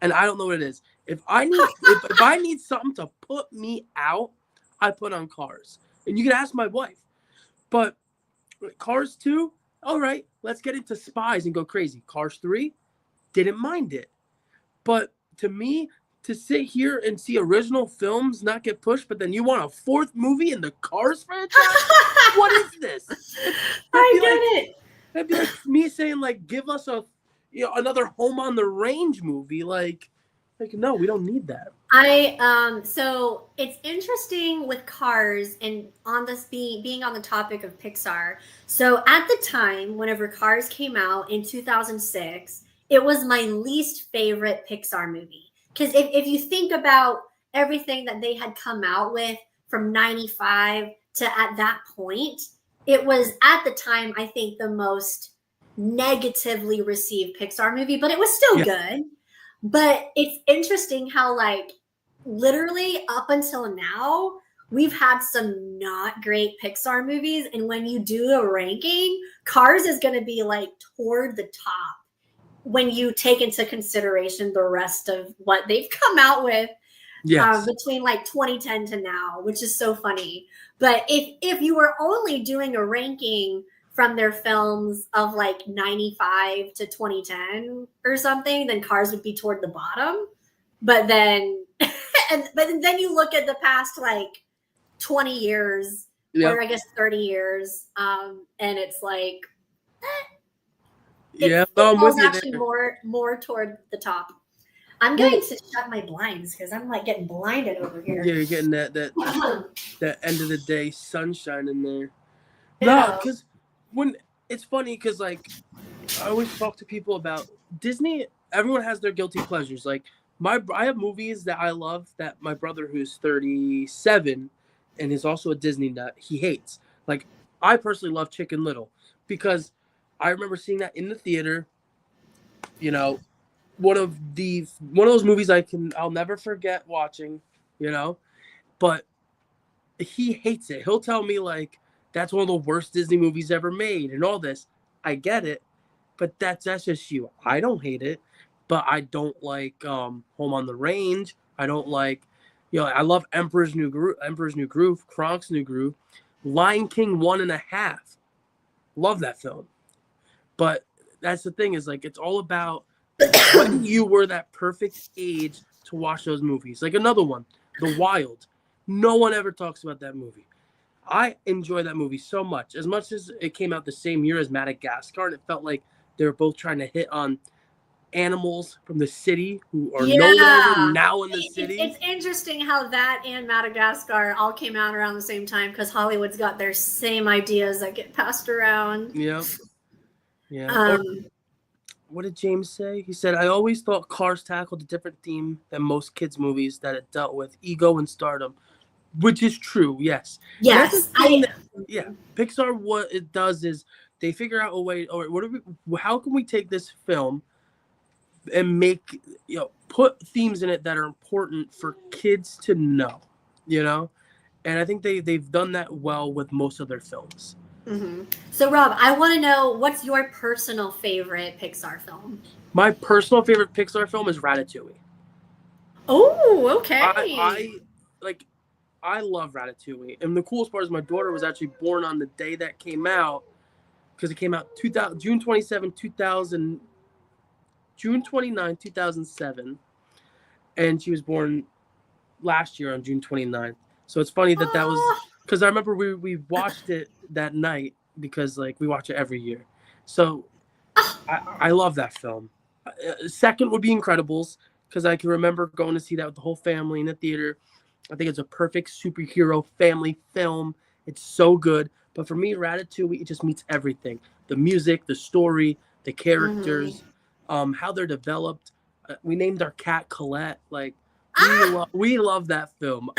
And I don't know what it is. If I need something to put me out, I put on Cars. And you can ask my wife. But Cars 2, all right, let's get into spies and go crazy. Cars 3, didn't mind it. But to me, to sit here and see original films not get pushed, but then you want a fourth movie in the Cars franchise? What is this? I get it. That'd be like me saying, like, give us another Home on the Range movie. Like no, we don't need that. So it's interesting with Cars and on this being on the topic of Pixar. So at the time, whenever Cars came out in 2006, it was my least favorite Pixar movie. Because if you think about everything that they had come out with from 95 to at that point, it was at the time, I think, the most negatively received Pixar movie, but it was still good. But it's interesting how, like, literally up until now, we've had some not great Pixar movies. And when you do a ranking, Cars is going to be like toward the top when you take into consideration the rest of what they've come out with between like 2010 to now, which is so funny. But if you were only doing a ranking from their films of like 95 to 2010 or something, then Cars would be toward the bottom. But then but then you look at the past like 20 years or I guess 30 years, and it's like it falls actually more toward the top. I'm going to shut my blinds because I'm like getting blinded over here. Yeah, you're getting that end of the day sunshine in there. Yeah. No, because when it's funny because like I always talk to people about Disney. Everyone has their guilty pleasures. Like I have movies that I love that my brother, who's 37, and is also a Disney nut, he hates. Like I personally love Chicken Little because I remember seeing that in the theater. You know, one of those movies I'll never forget watching. You know, but he hates it. He'll tell me like that's one of the worst Disney movies ever made and all this. I get it, but that's just you. I don't hate it, but I don't like Home on the Range. I don't like, I love Emperor's New Groove, Kronk's New Groove, Lion King 1.5. Love that film. But that's the thing is like it's all about when you were that perfect age to watch those movies. Like another one, The Wild. No one ever talks about that movie. I enjoy that movie so much. As much as it came out the same year as Madagascar, and it felt like they were both trying to hit on animals from the city who are no longer Yeah. now in the city. It's interesting how that and Madagascar all came out around the same time because Hollywood's got their same ideas that get passed around. Yeah. Yeah. Or Um, what did James say? He said, I always thought Cars tackled a different theme than most kids' movies that it dealt with ego and stardom, which is true, yes. And that's the yes, thing that, yeah, Pixar, what it does is they figure out a way, or how can we take this film and make, put themes in it that are important for kids to know, you know? And I think they've done that well with most of their films. Mm-hmm. So, Rob, I want to know what's your personal favorite Pixar film? My personal favorite Pixar film is Ratatouille. Oh, I okay. like I love Ratatouille, and the coolest part is my daughter was actually born on the day that came out because it came out 2000, June 27, 2000, June 29, 2007, and she was born last year on June 29th. So it's funny that was Oh, because I remember we watched it that night because like we watch it every year. So I love that film. Second would be Incredibles because I can remember going to see that with the whole family in the theater. I think it's a perfect superhero family film. It's so good. But for me, Ratatouille, it just meets everything: the music, the story, the mm-hmm. characters, how they're developed. We named our cat Colette. Like Ah! we love that film,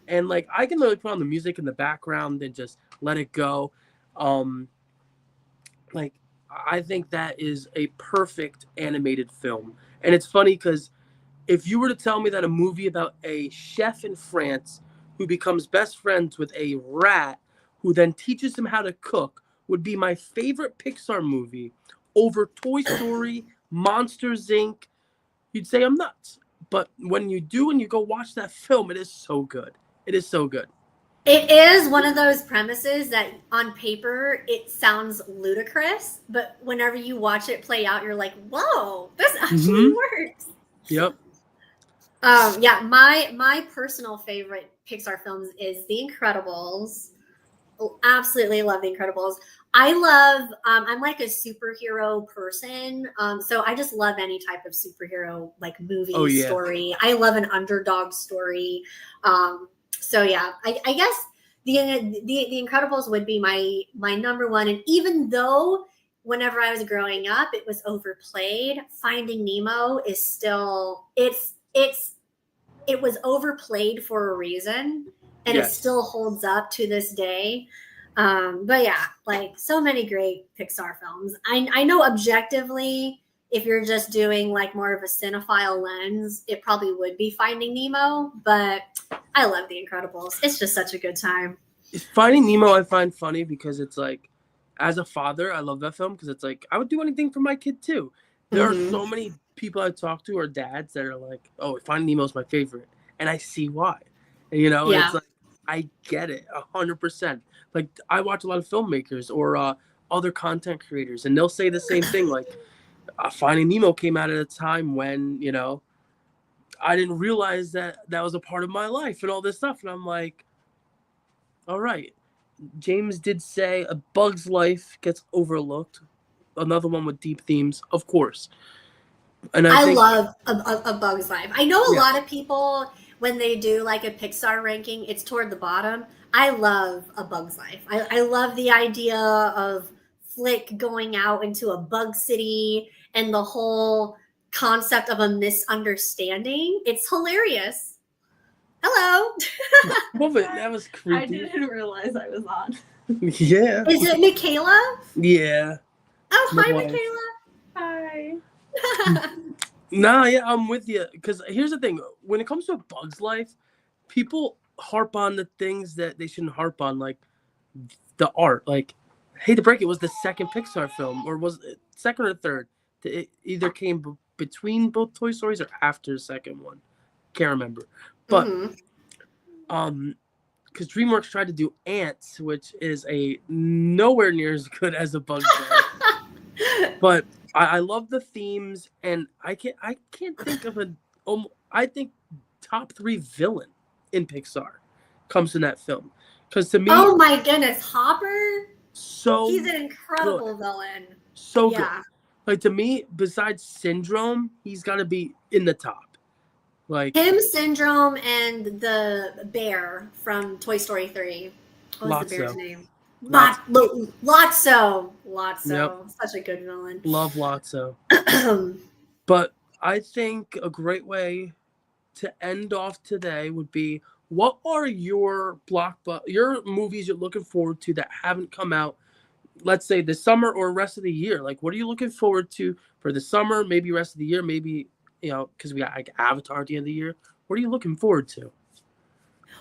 and like I can really put on the music in the background and just let it go. Um, like I think that is a perfect animated film, and it's funny because if you were to tell me that a movie about a chef in France who becomes best friends with a rat who then teaches him how to cook would be my favorite Pixar movie over Toy Story, Monsters Inc., you'd say I'm nuts. But when you do and you go watch that film, it is so good. It is so good. It is one of those premises that on paper it sounds ludicrous, but whenever you watch it play out, you're like, whoa, this actually Mm-hmm. works. Yep. Yeah, my personal favorite Pixar films is The Incredibles. Absolutely love The Incredibles. I love I'm like a superhero person. So I just love any type of superhero like Oh movie yeah. story. I love an underdog story. So yeah, I guess the Incredibles would be my number one. And even though whenever I was growing up it was overplayed, Finding Nemo is still it was overplayed for a reason and it Yes. still holds up to this day. But yeah, like so many great Pixar films. I know objectively, if you're just doing like more of a cinephile lens, it probably would be Finding Nemo, but I love The Incredibles. It's just such a good time. Finding Nemo I find funny because it's like, as a father, I love that film because it's like I would do anything for my kid too. There are Mm-hmm. so many people I talk to or dads that are like, "Oh, Finding Nemo is my favorite," and I see why. And, it's Yeah. like I get it 100%. Like I watch a lot of filmmakers or other content creators, and they'll say the same thing. Like Finding Nemo came out at a time when I didn't realize that that was a part of my life and all this stuff, and I'm like, all right. James did say A Bug's Life gets overlooked. Another one with deep themes, of course. And I I think, love a Bug's Life. I know a yeah, lot of people when they do like a Pixar ranking, it's toward the bottom. I love A Bug's Life. I love the idea of Flick going out into a bug city and the whole concept of a misunderstanding. It's hilarious. Hello. Well, but that was I creepy. didn't realize I was on. Yeah. Is it Michaela? Yeah. Oh, My hi, wife. Hi. Michaela. Nah, yeah, I'm with you. Because here's the thing: when it comes to A Bug's Life, people harp on the things that they shouldn't harp on, like the art. Like, hate to break it, was the second Pixar film, or was it second or third? It either came between both Toy Stories or after the second one. Can't remember. But Mhm. because DreamWorks tried to do Ants, which is a nowhere near as good as A Bug's Life. But I love the themes, and I can't think of I think top 3 villain in Pixar comes in that film, because to me, Oh my goodness, Hopper? so He's an incredible good, villain. so good. Yeah. Like, to me, besides Syndrome, he's got to be in the top. Like, Him, Syndrome, and the bear from Toy Story 3. What was the bear's Lotso. name? Lotso. Lotso. Yep, Lotso. Such a good villain. love Lotso. But I think a great way to end off today would be, what are your your movies you're looking forward to that haven't come out, let's say this summer or rest of the year? Like, what are you looking forward to for the summer, maybe rest of the year, maybe, because we got like Avatar at the end of the year. What are you looking forward to?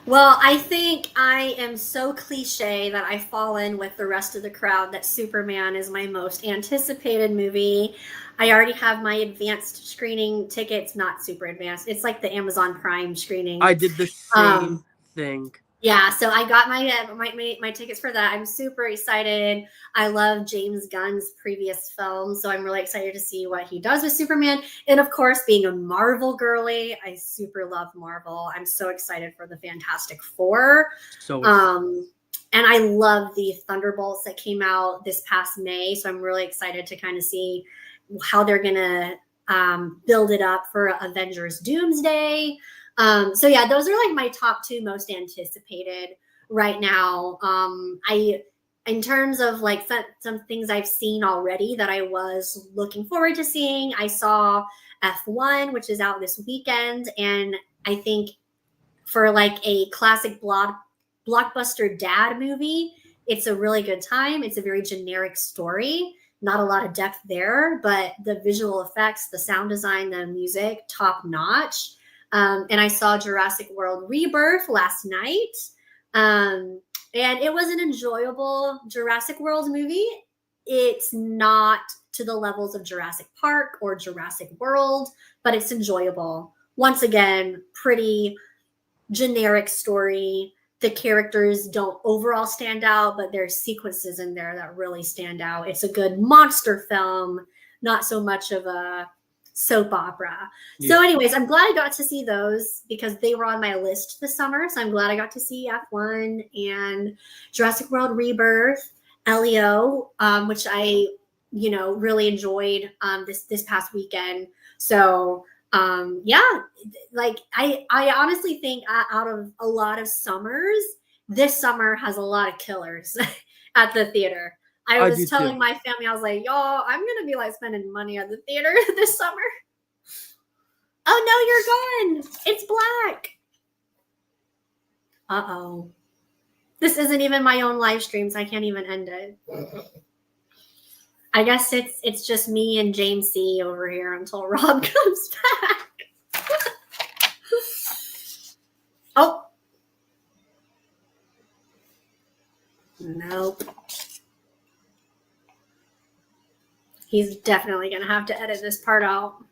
Well, I think I am so cliche that I fall in with the rest of the crowd that Superman is my most anticipated movie. I already have my advanced screening tickets, not super advanced. It's like the Amazon Prime screening. I did the same thing. Yeah, so I got my tickets for that. I'm super excited. I love James Gunn's previous films, so I'm really excited to see what he does with Superman. And of course, being a Marvel girly, I super love Marvel. I'm so excited for the Fantastic Four. So And I love the Thunderbolts that came out this past May, so I'm really excited to kind of see how they're gonna build it up for Avengers Doomsday. So yeah, those are like my top 2 most anticipated right now. In terms of like some things I've seen already that I was looking forward to seeing, I saw F1, which is out this weekend, and I think for like a classic blockbuster dad movie, it's a really good time. It's a very generic story, not a lot of depth there, but the visual effects, the sound design, the music, top notch. And I saw Jurassic World Rebirth last night. And it was an enjoyable Jurassic World movie. It's not to the levels of Jurassic Park or Jurassic World, but it's enjoyable. Once again, pretty generic story. The characters don't overall stand out, but there's sequences in there that really stand out. It's a good monster film, not so much of a soap opera. Yeah. So anyways, I'm glad I got to see those because they were on my list this summer. So I'm glad I got to see F1 and Jurassic World Rebirth, Elio, which I, really enjoyed this past weekend. So yeah, like I honestly think out of a lot of summers, this summer has a lot of killers at the theater. I was telling my family, I was like, y'all, I'm gonna be like spending money at the theater this summer. Oh no, you're gone. It's black. Uh-oh. This isn't even my own live stream, so I can't even end it. I guess it's just me and James C over here until Rob comes back. Oh. Nope. He's definitely going to have to edit this part out.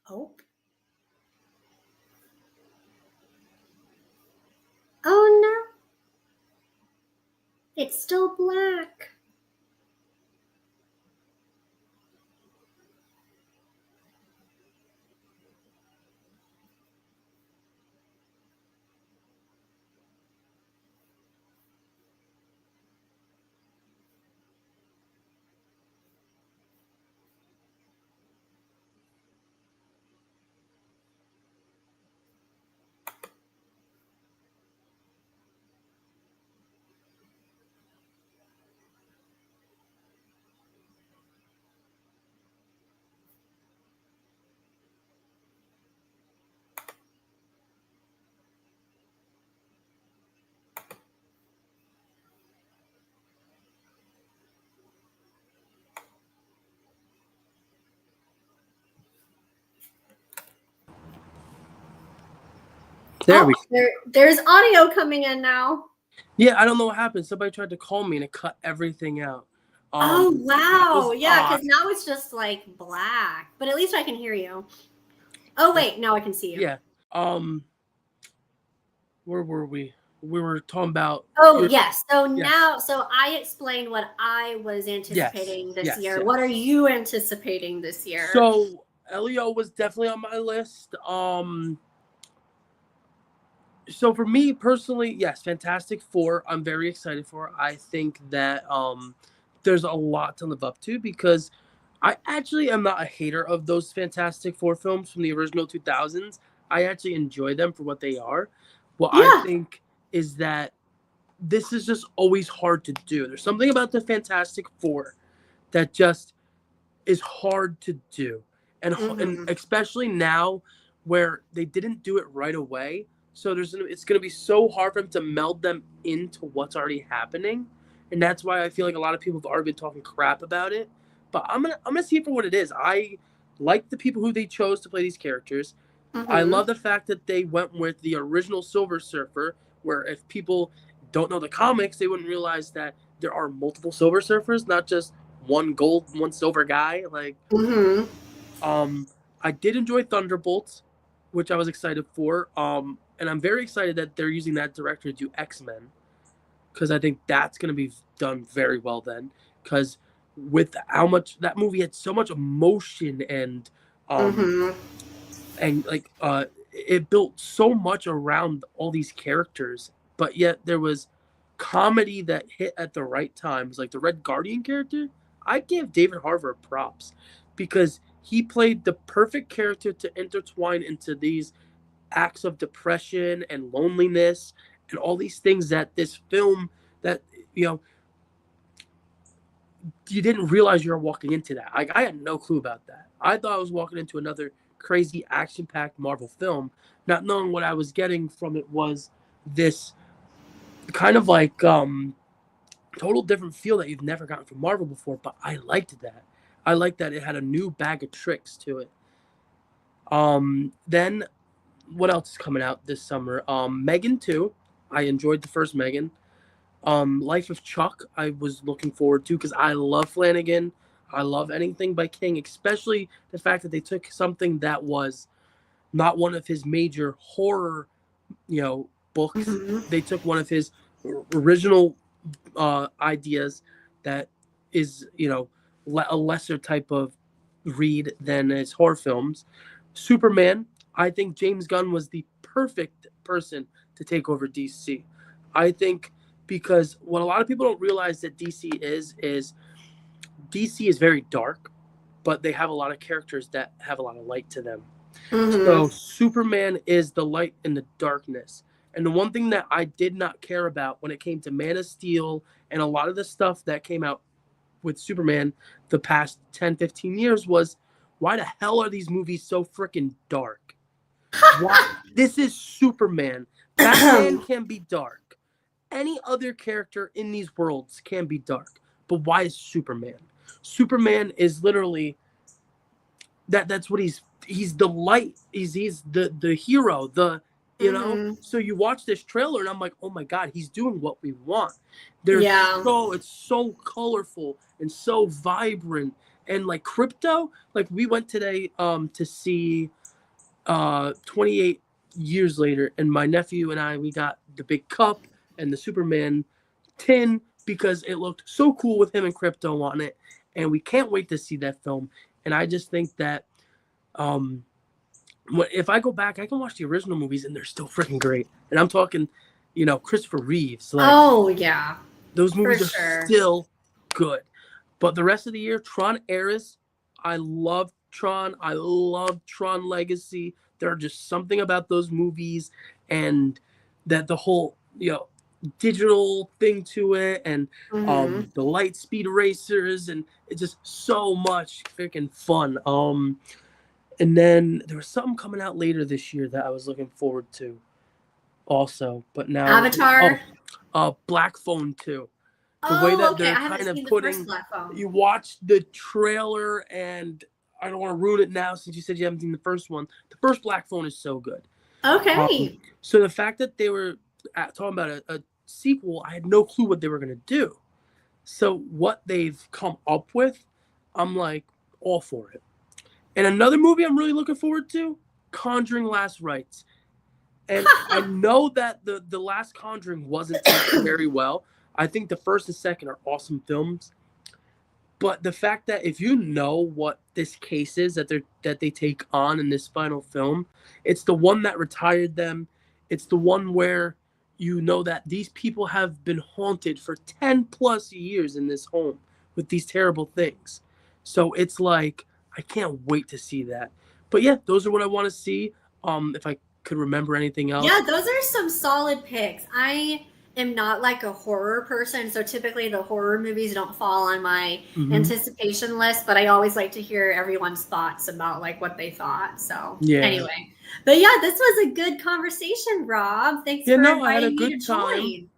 Oh. It's still black. There we go. There's audio coming in now. Yeah, I don't know what happened. Somebody tried to call me and it cut everything out. Oh That was wow, yeah, odd. because now it's just like black. But at least I can hear you. Oh wait, now I can see you. Yeah. Where were we? We were talking about. Oh yes. So Yes. now, so I explained what I was anticipating this year. Yes. What are you anticipating this year? So Leo was definitely on my list. So for me personally, yes, Fantastic Four, I'm very excited for. I think that there's a lot to live up to because I actually am not a hater of those Fantastic Four films from the original 2000s. I actually enjoy them for what they are. What I Yeah. think is that this is just always hard to do. There's something about the Fantastic Four that just is hard to do, and Mhm. especially now where they didn't do it right away. So it's going to be so hard for them to meld them into what's already happening, and that's why I feel like a lot of people have already been talking crap about it. But I'm gonna see it for what it is. I like the people who they chose to play these characters. I Mhm. love the fact that they went with the original Silver Surfer, where if people don't know the comics, they wouldn't realize that there are multiple Silver Surfers, not just one gold, one silver guy. Like, Mhm. um, I did enjoy Thunderbolts, which I was excited for. And I'm very excited that they're using that director to do X-Men, because I think that's going to be done very well then. Because with how much that movie had so much emotion um Mhm. and it built so much around all these characters, but yet there was comedy that hit at the right times. Like the Red Guardian character, I give David Harbour props because he played the perfect character to intertwine into these acts of depression and loneliness and all these things that this film that you know you didn't realize you were walking into that. Like I had no clue about that. I thought I was walking into another crazy action-packed Marvel film, not knowing what I was getting from it was this kind of like total different feel that you've never gotten from Marvel before. But I liked that. I liked that it had a new bag of tricks to it. Then what else is coming out this summer? Megan 2. I enjoyed the first Megan. Life of Chuck, I was looking forward to because I love Flanagan. I love anything by King, especially the fact that they took something that was not one of his major horror, books. Mhm. They took one of his original ideas that is, a lesser type of read than his horror films. Superman, I think James Gunn was the perfect person to take over DC. I think because what a lot of people don't realize that DC is DC is very dark, but they have a lot of characters that have a lot of light to them. Mhm. So Superman is the light in the darkness. And the one thing that I did not care about when it came to Man of Steel and a lot of the stuff that came out with Superman the past 10, 15 years was why the hell are these movies so freaking dark? Why? This is Superman. Batman can be dark. Any other character in these worlds can be dark. But why is Superman? Superman is literally that's what he's the light. He's the hero, Mhm. so you watch this trailer and I'm like, oh my god, he's doing what we want. There's Yeah. it's so colorful and so vibrant. And like Crypto, like we went today to see 28 years later, and my nephew and I, we got the big cup and the Superman tin. because it looked so cool with him and Crypto on it, and we can't wait to see that film. And I just think that if I go back, I can watch the original movies, and they're still freaking great. And I'm talking, Christopher Reeves. Like, Oh yeah, those for movies are sure. still good. But the rest of the year, Tron Ares, I love Tron. I love Tron Legacy. There's just something about those movies, and that the whole digital thing to it, and Hmm. the light speed racers, and it's just so much freaking fun. And then there was something coming out later this year that I was looking forward to also. But now, Avatar. Black Phone 2. The way Oh, that okay. they're I haven't kind of seen the first putting, Black Phone. you watch the trailer, and I don't want to ruin it now since you said you haven't seen the first one. The first Black Phone is so good. Okay. So the fact that they were talking about a sequel, I had no clue what they were going to do. So what they've come up with, I'm like all for it. And another movie I'm really looking forward to, Conjuring Last Rites. And I know that the last Conjuring wasn't taken very well. I think the first and second are awesome films. But the fact that if you know what this case is that they take on in this final film, it's the one that retired them. It's the one where you know that these people have been haunted for 10 plus years in this home with these terrible things. So it's like I can't wait to see that. But yeah, those are what I want to see. If I could remember anything Yeah, else. those are some solid picks. I am not like a horror person, so typically the horror movies don't fall on my Hmm. anticipation list, but I always like to hear everyone's thoughts about like what they thought. So, Yeah. anyway. But yeah, this was a good conversation, Rob. Thanks Yeah, for no, I had a inviting me to good time. join.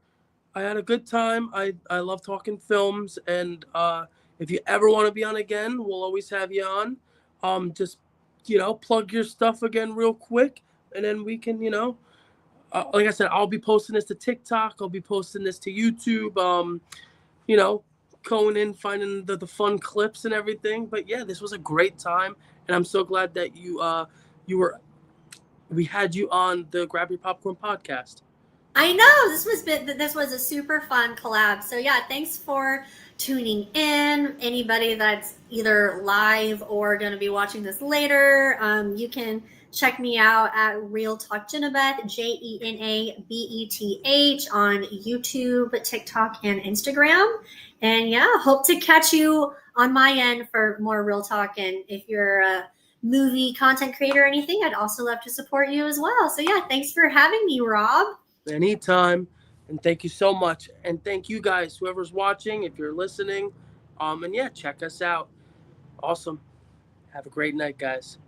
I had a good time. I love talking films, and if you ever want to be on again, we'll always have you on. Just plug your stuff again real quick, and then we can like I said, I'll be posting this to TikTok. I'll be posting this to YouTube. You know, going in, finding the fun clips and everything. But yeah, this was a great time, and I'm so glad that you were we had you on the Grab Your Popcorn podcast. I know this was a super fun collab. So yeah, thanks for tuning in. Anybody that's either live or going to be watching this later, you can check me out at Real Talk Jenabeth, Jenabeth on YouTube, TikTok, and Instagram. And yeah, hope to catch you on my end for more Real Talk. And if you're a movie content creator or anything, I'd also love to support you as well. So yeah, thanks for having me, Rob. Anytime. And thank you so much. And thank you guys, whoever's watching, if you're listening. And yeah, check us out. Awesome. Have a great night, guys.